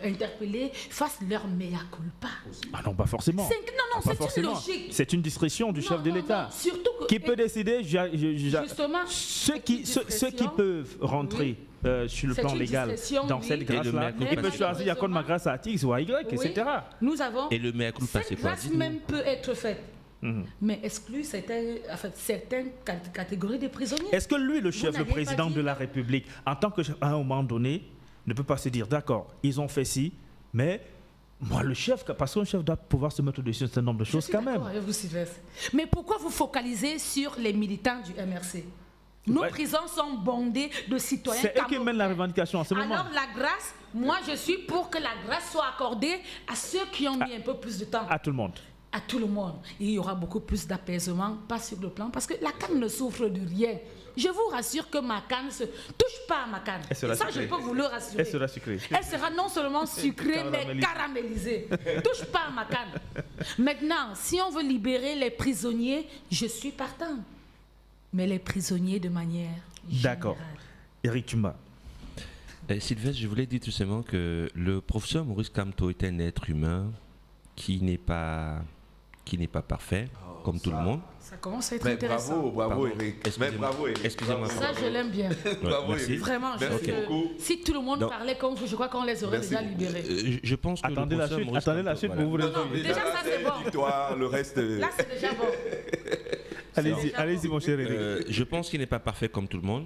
interpellés fassent leur mea culpa. Ah non, pas forcément. C'est une logique. C'est une discrétion du chef de l'État. Surtout qui peut décider, ceux qui peuvent rentrer sur le plan légal dans cette grâce-là, ils peuvent choisir, il y a comme ma grâce à X ou à Y, etc. Nous avons, et le mea culpa, c'est quoi? Cette grâce même peut être faite, mais exclut certaines catégories de prisonniers. Est-ce que lui, le chef, le président de la République, en tant qu'à un moment donné, ne peut pas se dire, d'accord, ils ont fait ci, mais... Moi, le chef, parce qu'un chef doit pouvoir se mettre dessus un certain nombre de choses quand même. Avec vous, Sylvestre. Mais pourquoi vous focalisez sur les militants du MRC? Nos prisons sont bondées de citoyens. C'est eux qui mènent la revendication en ce moment. Alors la grâce, moi je suis pour que la grâce soit accordée à ceux qui ont mis un peu plus de temps. À tout le monde. à tout le monde. Et il y aura beaucoup plus d'apaisement, pas sur le plan, parce que la CAN ne souffre de rien. Je vous rassure que ma canne ne se touche pas à ma canne. Et ça, je peux vous le rassurer. Elle sera sucrée. Elle sera non seulement sucrée, mais caramélisée. Touche pas à ma canne. Maintenant, si on veut libérer les prisonniers, je suis partant. Mais les prisonniers de manière générale. D'accord. Éric Tumba. Sylvestre, je voulais dire tout simplement que le professeur Maurice Kamto est un être humain qui n'est pas parfait, comme tout le monde. Ça commence à être intéressant. Bravo Eric. Excusez-moi. Ça, je l'aime bien. Bravo merci. Eric. Vraiment, si tout le monde parlait comme vous, je crois qu'on les aurait déjà libérés. Je pense que Attendez la suite pour vous Non, déjà ça c'est bon. Victoire, le reste. Là c'est déjà bon. Allez-y, mon cher Éric. Je pense qu'il n'est pas parfait comme tout le monde,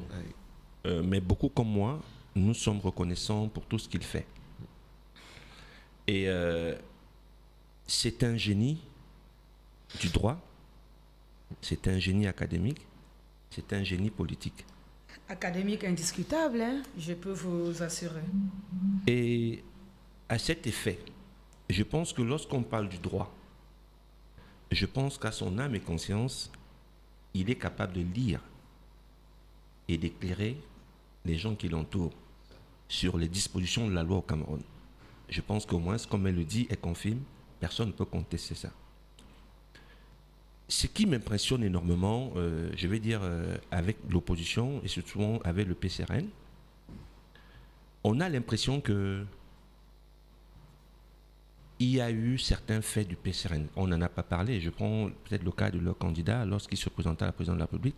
mais beaucoup comme moi, nous sommes reconnaissants pour tout ce qu'il fait. Et c'est un génie du droit, c'est un génie académique, c'est un génie politique. Académique indiscutable, hein, je peux vous assurer. Et à cet effet, je pense que lorsqu'on parle du droit, je pense qu'à son âme et conscience, il est capable de lire et d'éclairer les gens qui l'entourent sur les dispositions de la loi au Cameroun. Je pense qu'au moins, comme elle le dit et confirme, personne ne peut contester ça. Ce qui m'impressionne énormément, je vais dire, avec l'opposition et surtout avec le PCRN, on a l'impression que il y a eu certains faits du PCRN. On n'en a pas parlé. Je prends peut-être le cas de leur candidat. Lorsqu'il se présentait à la présidence de la République,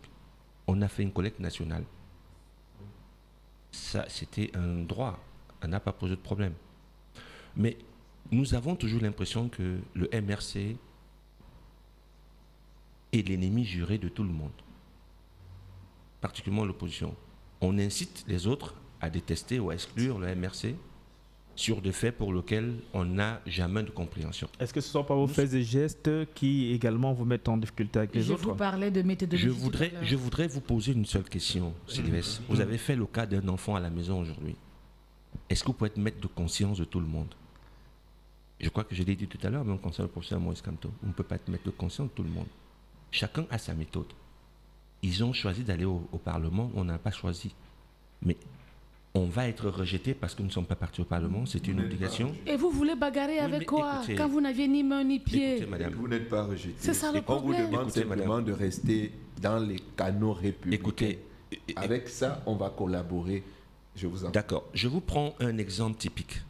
on a fait une collecte nationale. Ça, c'était un droit. On n'a pas posé de problème. Mais nous avons toujours l'impression que le MRC est l'ennemi juré de tout le monde, particulièrement l'opposition. On incite les autres à détester ou à exclure le MRC sur des faits pour lesquels on n'a jamais de compréhension. Est-ce que ce ne sont pas vos faits et gestes qui également vous mettent en difficulté avec les autres? Je vous parlais de méthodologie. Je voudrais vous poser une seule question, Sylvestre. Vous avez fait le cas d'un enfant à la maison aujourd'hui. Est-ce que vous pouvez être maître de conscience de tout le monde? Je crois que je l'ai dit tout à l'heure, même concernant le professeur Maurice Kamto. On ne peut pas être maître de conscience de tout le monde. Chacun a sa méthode. Ils ont choisi d'aller au Parlement, on n'a pas choisi. Mais on va être rejeté parce que nous ne sommes pas partis au Parlement, c'est une obligation. Et vous voulez bagarrer avec quoi? Écoutez, quand vous n'aviez ni main ni pied? Écoutez, madame. Vous n'êtes pas rejeté. C'est ça le problème. On vous demande simplement de rester dans les canaux républicains. Écoutez, avec ça, on va collaborer. Je vous en. D'accord. Je vous prends un exemple typique.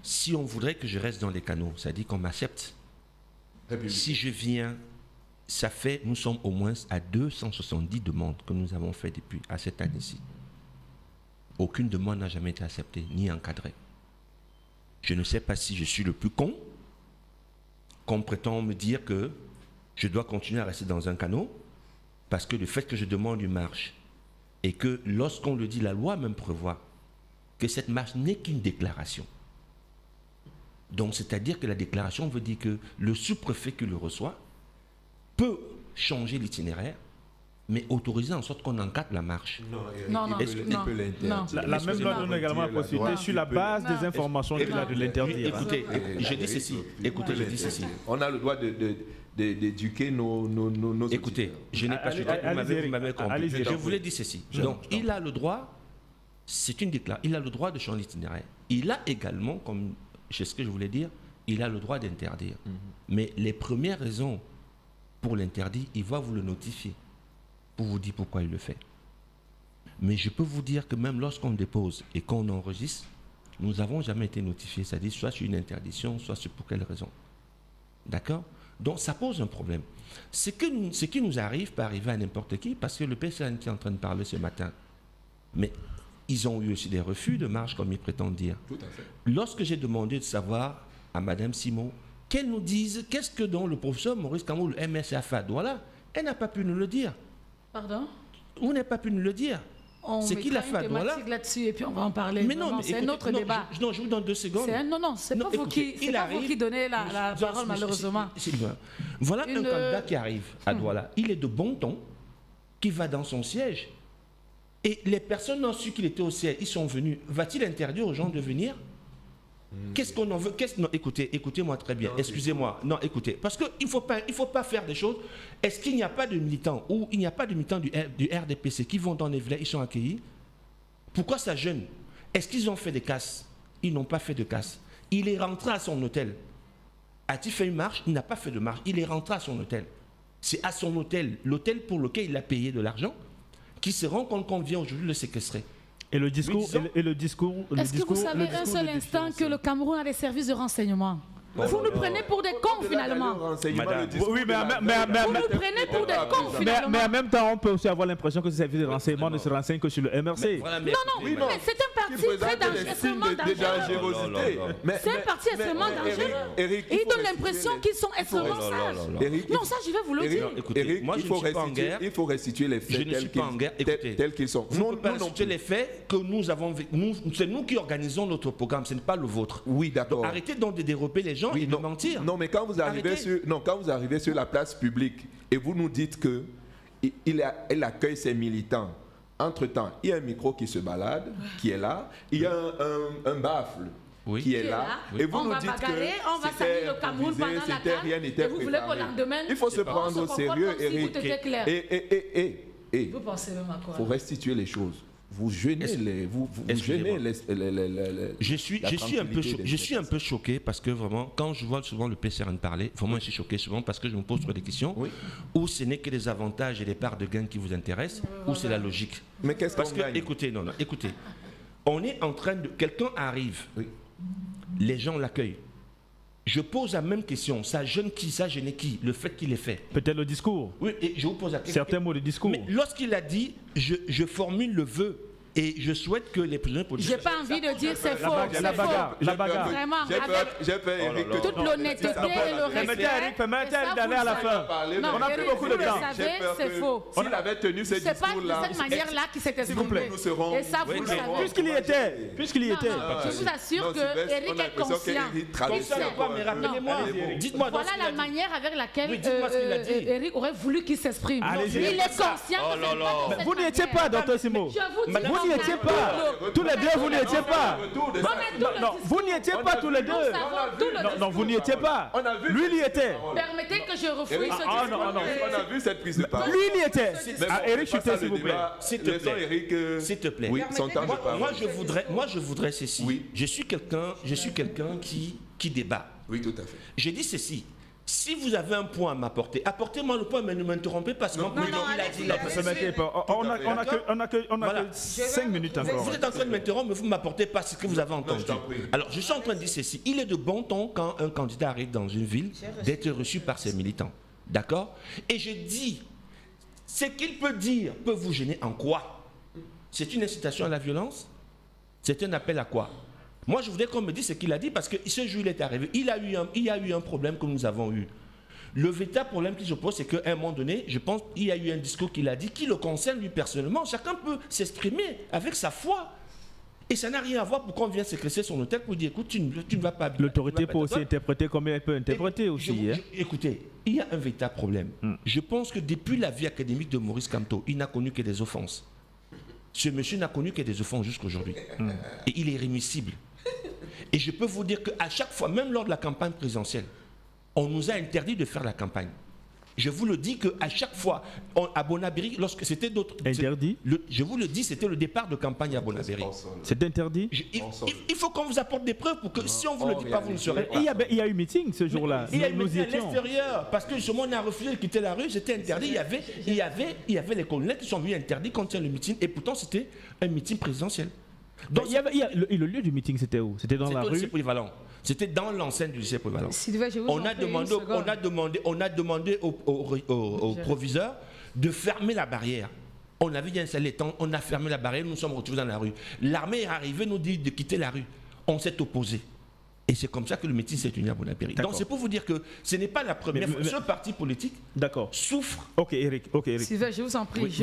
Si on voudrait que je reste dans les canaux, ça dit qu'on m'accepte. Si je viens, ça fait, nous sommes au moins à 270 demandes que nous avons fait depuis à cette année-ci. Aucune demande n'a jamais été acceptée ni encadrée. Je ne sais pas si je suis le plus con, qu'on prétend me dire que je dois continuer à rester dans un canot, parce que le fait que je demande une marche, et que lorsqu'on le dit, la loi même prévoit que cette marche n'est qu'une déclaration. Donc, c'est-à-dire que la déclaration veut dire que le sous-préfet qui le reçoit peut changer l'itinéraire, mais autoriser en sorte qu'on encadre la marche. Non. La même loi donne également la possibilité sur la base des informations qu'il a de l'interdire. Écoutez, je dis ceci. Écoutez, je dis ceci. On a le droit d'éduquer nos écoutez, je n'ai pas chuté, vous m'avez compris. Je voulais dire ceci. Donc, il a le droit, c'est une déclaration, il a le droit de changer l'itinéraire. Il a également, comme c'est ce que je voulais dire, il a le droit d'interdire. Mais les premières raisons pour l'interdire, il va vous le notifier pour vous dire pourquoi il le fait. Mais je peux vous dire que même lorsqu'on dépose et qu'on enregistre, nous n'avons jamais été notifiés. C'est-à-dire soit sur une interdiction, soit sur pour quelle raison. D'accord? Donc ça pose un problème. Ce qui nous arrive peut arriver à n'importe qui, parce que le PCN qui est en train de parler ce matin, mais ils ont eu aussi des refus de marche, comme ils prétendent dire. Tout à fait. Lorsque j'ai demandé de savoir à Mme Simon qu'elle nous dise qu'est-ce que dont le professeur Maurice Kamto, le MS a fait, voilà, elle n'a pas pu nous le dire. Pardon? Vous n'avez pas pu nous le dire. C'est qu'il a fait une thématique là-dessus et puis on va en parler. Mais non, c'est un autre débat. Non, je vous donne 2 secondes. C'est pas vous qui donnez la parole, malheureusement. Voilà un candidat qui arrive à Douala. Il est de bon ton, qui va dans son siège. Et les personnes ont su qu'il était au siège, ils sont venus. Va-t-il interdire aux gens de venir? Qu'est-ce qu'on en veut? Non, écoutez-moi très bien. Excusez-moi. Non, écoutez. Parce qu'il ne faut pas faire des choses. Est-ce qu'il n'y a pas de militants ou il n'y a pas de militants du RDPC qui vont dans les village, ils sont accueillis? Pourquoi ça jeûne? Est-ce qu'ils ont fait des casses? Ils n'ont pas fait de casse. Il est rentré à son hôtel. A-t-il fait une marche? Il n'a pas fait de marche. Il est rentré à son hôtel. C'est à son hôtel, l'hôtel pour lequel il a payé de l'argent, qui se rend compte qu'on vient aujourd'hui le séquestrer. Et le discours, Est-ce que vous savez un seul instant que le Cameroun a des services de renseignement? Vous nous prenez pour des cons finalement. Oui, mais Vous nous prenez pour des cons finalement. Mais en même temps, on peut aussi avoir l'impression que ces services de renseignement ne se renseignent que sur le MRC. Non, mais c'est un parti très extrêmement dangereux. C'est un parti extrêmement dangereux. Ils donnent l'impression qu'ils sont extrêmement sages. Non, ça, je vais vous le dire. Écoutez, moi, je ne suis pas en guerre. Il faut restituer les faits tels qu'ils sont. Vous ne pouvez pas restituer les faits que nous avons. C'est nous qui organisons notre programme, ce n'est pas le vôtre. Oui, d'accord. Arrêtez donc de dérober les gens et de mentir. Non, mais quand vous arrivez sur la place publique et vous nous dites que il accueille ses militants. Entre-temps, il y a un micro qui se balade, qui est là. Il y a un baffle qui est là. Et vous nous dites que on va saluer le Cameroun pendant la CAN. Et vous voulez qu'au lendemain, il faut se prendre au sérieux, Eric. Vous pensez même à quoi? Il faut restituer les choses. Vous jeûnez Je suis un peu choqué parce que vraiment, quand je vois souvent le PCRN parler, vraiment je suis choqué souvent parce que je me pose trop de questions. Ou ce n'est que les avantages et les parts de gain qui vous intéressent, ou c'est la logique. Mais qu'est-ce parce que, écoutez, on est en train de... Quelqu'un arrive, les gens l'accueillent. Je pose la même question. Ça gêne qui? Ça gêne qui? Le fait qu'il ait fait. Peut-être le discours. Oui, et je vous pose la question. Certains mots de discours. Mais lorsqu'il a dit, je formule le vœu et je souhaite que les prisonniers politiques... J'ai pas envie de dire c'est faux. La bagarre. Vraiment. J'ai fait Eric. Toute l'honnêteté et le respect. Permettez d'aller à la fin. On n'a plus beaucoup de temps. Vous le savez, c'est faux. S'il avait tenu ce discours-là... C'est pas de cette manière-là qu'il s'est exprimé. Et ça, vous le savez. Puisqu'il y était. Je vous assure que Eric est conscient. Mais rappelez-moi, dites-moi voilà la manière avec laquelle Eric aurait voulu qu'il s'exprime. Il est conscient de vous n'y étiez pas, docteur Simo. Vous n'y étiez pas. Tous les deux, vous n'y étiez pas. Non, vous n'y étiez pas tous les deux. Non, vous n'y étiez pas. Lui, il y était. Permettez que je refouille ce discours. Non. On a vu cette prise de parole. Lui, il y était. Eric, chutez, s'il vous plaît. S'il te plaît. Oui, son temps de parole. Moi, je voudrais ceci. Oui. Je suis quelqu'un qui débat. Oui, tout à fait. Je dis ceci. Si vous avez un point à m'apporter, apportez-moi le point, mais ne m'interrompez pas. On a que 5 minutes encore. Vous êtes en train de m'interrompre, mais vous ne m'apportez pas ce que vous avez entendu. Alors, je suis en train de dire ceci. Il est de bon ton, quand un candidat arrive dans une ville, d'être reçu par ses militants. D'accord? Et je dis, ce qu'il peut dire peut vous gêner en quoi? C'est une incitation à la violence? C'est un appel à quoi? Moi, je voudrais qu'on me dise ce qu'il a dit parce que ce jour, il est arrivé. Il y a eu un problème que nous avons eu. Le véritable problème qui se pose, c'est qu'à un moment donné, je pense qu'il y a eu un discours qu'il a dit qui le concerne lui personnellement. Chacun peut s'exprimer avec sa foi. Et ça n'a rien à voir pour qu'on vienne séquestrer son hôtel pour dire, écoute, tu ne vas pas bien. L'autorité peut aussi interpréter comme elle peut interpréter aussi. Écoutez, il y a un véritable problème. Je pense que depuis la vie académique de Maurice Kamto, il n'a connu que des offenses. Ce monsieur n'a connu que des offenses jusqu'à aujourd'hui. Et il est irrémissible. Et je peux vous dire qu'à chaque fois, même lors de la campagne présidentielle, on nous a interdit de faire la campagne. Je vous le dis qu'à chaque fois, à Bonabéry, lorsque c'était d'autres... Interdit? Je vous le dis, c'était le départ de campagne à Bonabéry. C'est interdit? Il faut qu'on vous apporte des preuves pour que si on ne vous le dit pas, vous ne saurez pas. Il y a eu meeting ce jour-là. Il y a eu meeting à l'extérieur. Parce que justement, on a refusé de quitter la rue, c'était interdit. Il y avait les colonels qui sont venus interdits quand il y a le meeting. Et pourtant, c'était un meeting présidentiel. Donc, le lieu du meeting, c'était où? C'était dans la rue? Au lycée polyvalent. C'était dans l'enceinte du lycée polyvalent. On a demandé au proviseur de fermer la barrière. On avait dit installé temps, on a fermé la barrière, nous nous sommes retrouvés dans la rue. L'armée est arrivée, nous dit de quitter la rue. On s'est opposé. Et c'est comme ça que le meeting s'est tenu à Bonapéry. Donc c'est pour vous dire que ce n'est pas la première fois. Ce parti politique souffre. Ok, Eric. Sylvain, je vous en prie.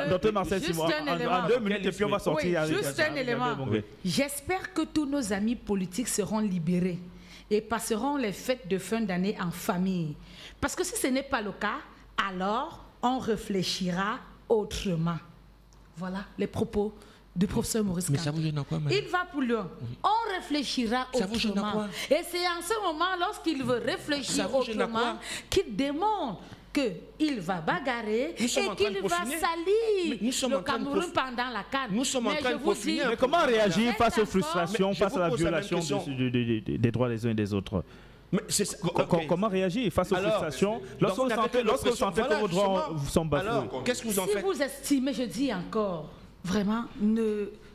Docteur Marcel Simon, en 2 minutes et puis on va sortir. Juste un élément. J'espère que tous nos amis politiques seront libérés et passeront les fêtes de fin d'année en famille. Parce que si ce n'est pas le cas, alors on réfléchira autrement. Voilà les propos du professeur Maurice Mais Kamto. ça vous gêne à quoi, madame? Il va plus loin. On réfléchira Ça vous gêne à autrement. quoi? Et c'est en ce moment, lorsqu'il veut réfléchir Ça vous gêne à autrement, quoi? qu'il démontre qu'il va bagarrer Nous et sommes en train qu'il de va peaufiner. salir Nous sommes le en train de Cameroun pendant la CAN. Nous sommes en Mais train je de vous peaufiner dis- un Mais comment réagir Cet face aux enfant- frustrations, Mais je face à la vous pose la même violation question. des droits des uns et des autres? Mais c'est ça. Ok. Comment réagir face aux Alors, frustrations donc lorsque vous vous n'avez sentez, que lorsque vous l'oppression. sentez que Voilà, vos droits justement. sont bafoués? Alors, qu'est-ce que vous en Si faites? vous estimez, je dis encore, vraiment,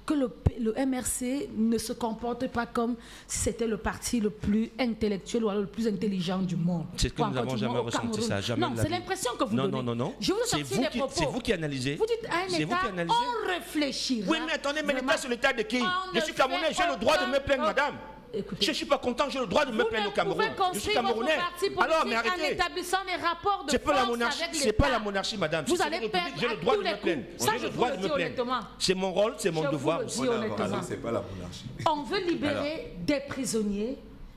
que le MRC ne se comporte pas comme si c'était le parti le plus intellectuel ou alors le plus intelligent du monde. C'est ce que Ou nous encore n'avons du jamais monde au ressenti, Cameroun. ça, jamais Non, de la c'est vie. l'impression que vous Non, donnez. non, non. Je vous C'est sortis vous des qui- propos. c'est vous qui analysez. Vous dites à un C'est vous État, qui analysez. on réfléchira. Oui, mais attendez, mais Vraiment. l'État, c'est l'État de qui? On Je ne suis Camerounais, fait j'ai le droit de me aucun- plaindre, madame. Écoutez, Je ne suis pas content, j'ai le droit de me vous plaindre au ne Cameroun. pouvez Je suis construire votre Camerounais. parti politique Alors, mais en arrêtez. établissant des rapports de C'est pas la force monarchie, avec c'est pas la l'État. monarchie, madame. Vous Si c'est allez une république, perdre j'ai à le droit tous de les me plaindre. coups. Ça, J'ai je le vous droit le de dis me plaindre. honnêtement. C'est mon rôle, c'est mon Je vous devoir le aussi. dis honnêtement. C'est pas la monarchie. On veut libérer des prisonniers.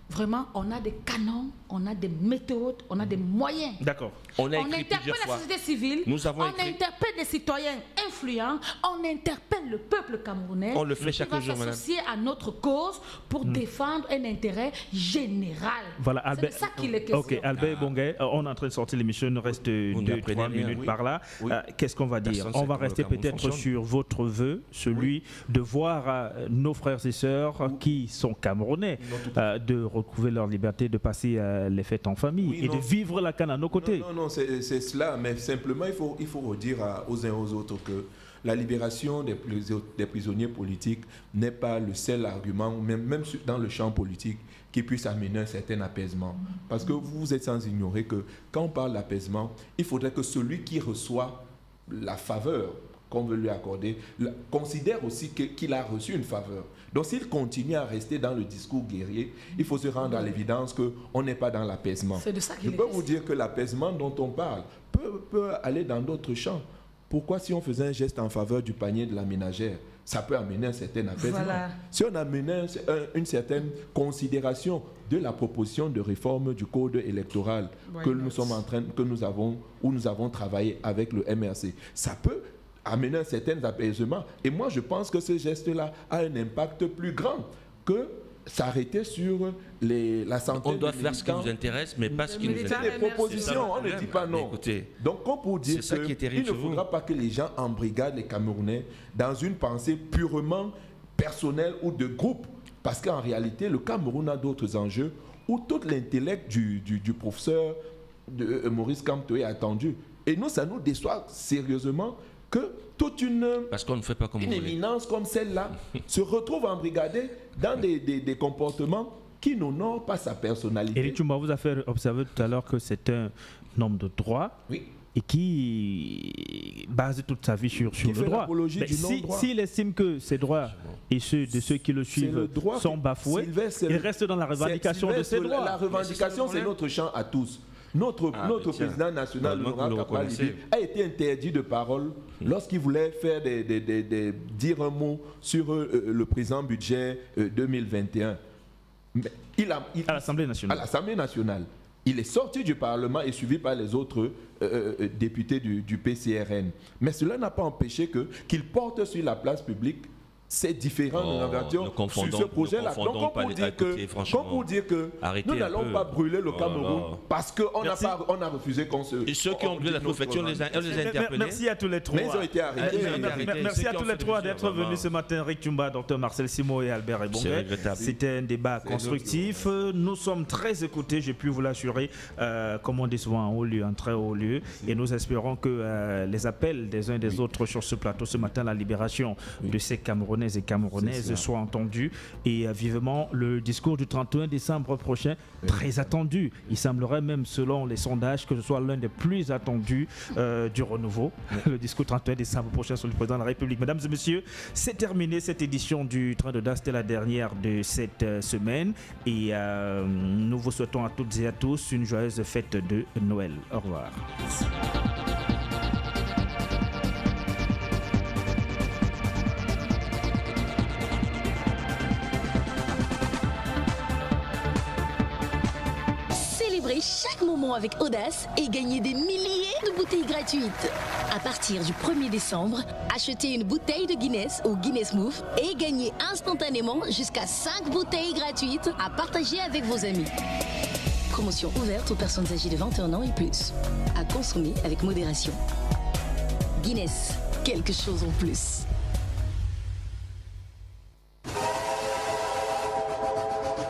Vraiment, on a des canons, on a des méthodes, on a des moyens. D'accord. On a On écrit interpelle plusieurs la fois. société civile, Nous avons on écrit. interpelle des citoyens influents, on interpelle le peuple camerounais. On le fait qui chaque va jour, madame. s'associer à notre cause pour défendre un intérêt général. Voilà, C'est de Albert. ça qu'il est question. Ok, Albert Bonguet, on est en train de sortir l'émission, il nous reste Vous 2-3 n'apprenez rien, minutes oui. par là. Oui. Qu'est-ce qu'on va dire? Personne On sait va comment rester le Cameroun peut-être fonctionne. sur votre vœu, celui de voir nos frères et sœurs qui sont camerounais de retrouver leur liberté, de passer les fêtes en famille Oui, et non. de vivre la canne à nos côtés. Non, c'est cela, mais simplement, il faut redire aux uns et aux autres que la libération des prisonniers politiques n'est pas le seul argument, même dans le champ politique, qui puisse amener un certain apaisement. Parce que vous êtes sans ignorer que quand on parle d'apaisement, il faudrait que celui qui reçoit la faveur qu'on veut lui accorder, considère aussi qu'il a reçu une faveur. Donc s'il continue à rester dans le discours guerrier, il faut se rendre à l'évidence qu'on n'est pas dans l'apaisement. C'est de ça Je qu'il est peux question. vous dire que l'apaisement dont on parle peut aller dans d'autres champs. Pourquoi si on faisait un geste en faveur du panier de la ménagère, ça peut amener un certain apaisement. Voilà. Si on amenait une certaine considération de la proposition de réforme du code électoral Why que not? nous avons travaillé avec le MRC, ça peut amener un certain apaisement. Et moi, je pense que ce geste-là a un impact plus grand que s'arrêter sur la santé On doit des faire ce qui militants. nous intéresse, mais pas ce qui nous militants, intéresse. C'est des propositions, C'est ça le on ne problème. dit pas non. Écoutez, Donc, comme pour dire c'est ça qui est terrible qu'il ne chez vous. faudra pas que les gens embrigadent les Camerounais dans une pensée purement personnelle ou de groupe. Parce qu'en réalité, le Cameroun a d'autres enjeux où tout l'intellect du professeur Maurice Kamto est attendu. Et nous, ça nous déçoit sérieusement que toute une parce qu'on ne fait pas comme vous voulez. éminence comme celle-là se retrouve embrigadée dans des comportements qui n'honorent pas sa personnalité. Éric Chumba vous a fait observer tout à l'heure que c'est un homme de droit Oui. et qui base toute sa vie sur Qui le fait droit. l'apologie Mais du non-droit. s'il estime que ses droits et ceux de ceux qui le C'est le suivent droit sont qui- bafoués, Sylvestre, c'est il le- reste dans la revendication de ses Sylvestre, droits. La revendication, c'est notre champ à tous. Notre Ah, mais tiens, président national, heureusement que Laurent vous le Kabila reconnaissez. Libi, a été interdit de parole lorsqu'il voulait faire dire un mot sur le présent budget 2021. Mais À l'Assemblée à nationale. l'Assemblée nationale. Il est sorti du Parlement et suivi par les autres députés du PCRN. Mais cela n'a pas empêché qu'il porte sur la place publique ces différentes Oh, nominations ne sur confondons- ce projet-là. ne confondons Donc, pas les- écoutez, franchement, comme pour dire que arrêtez nous un n'allons peu. pas brûler le Oh là Cameroun là. parce qu'on Merci. a refusé qu'on se... Et ceux qui ont brûlé la préfecture, on les a interpellés. Merci à tous les trois. Mais ils ont été arrêtés. Ils ont été arrêtés. Merci Ceux à qui tous ont les fait trois des d'être choses, venus vraiment. ce matin. Rick Chumba, Dr Marcel Simon et Albert C'est Ebonguet. regrettable. C'était un débat constructif. Nous sommes très écoutés, j'ai pu vous l'assurer, comme on dit souvent, en haut lieu, en très haut lieu. Et nous espérons que les appels des uns et des autres sur ce plateau ce matin, la libération de ces Camerounaises et Camerounaises soient entendus. Et vivement le discours du 31 décembre prochain, très attendu. Il semblerait même, selon les sondages, que ce soit l'un des plus attendus du renouveau. Le discours 31 décembre prochain sur le président de la République. Mesdames et messieurs, c'est terminé cette édition du Train de DAS. C'était la dernière de cette semaine. Et nous vous souhaitons à toutes et à tous une joyeuse fête de Noël. Au revoir. Célébrez chaque moment avec audace et gagnez des milliers de bouteilles gratuites. À partir du 1er décembre, achetez une bouteille de Guinness au Guinness Move et gagnez instantanément jusqu'à 5 bouteilles gratuites à partager avec vos amis. Promotion ouverte aux personnes âgées de 21 ans et plus. À consommer avec modération. Guinness, quelque chose en plus.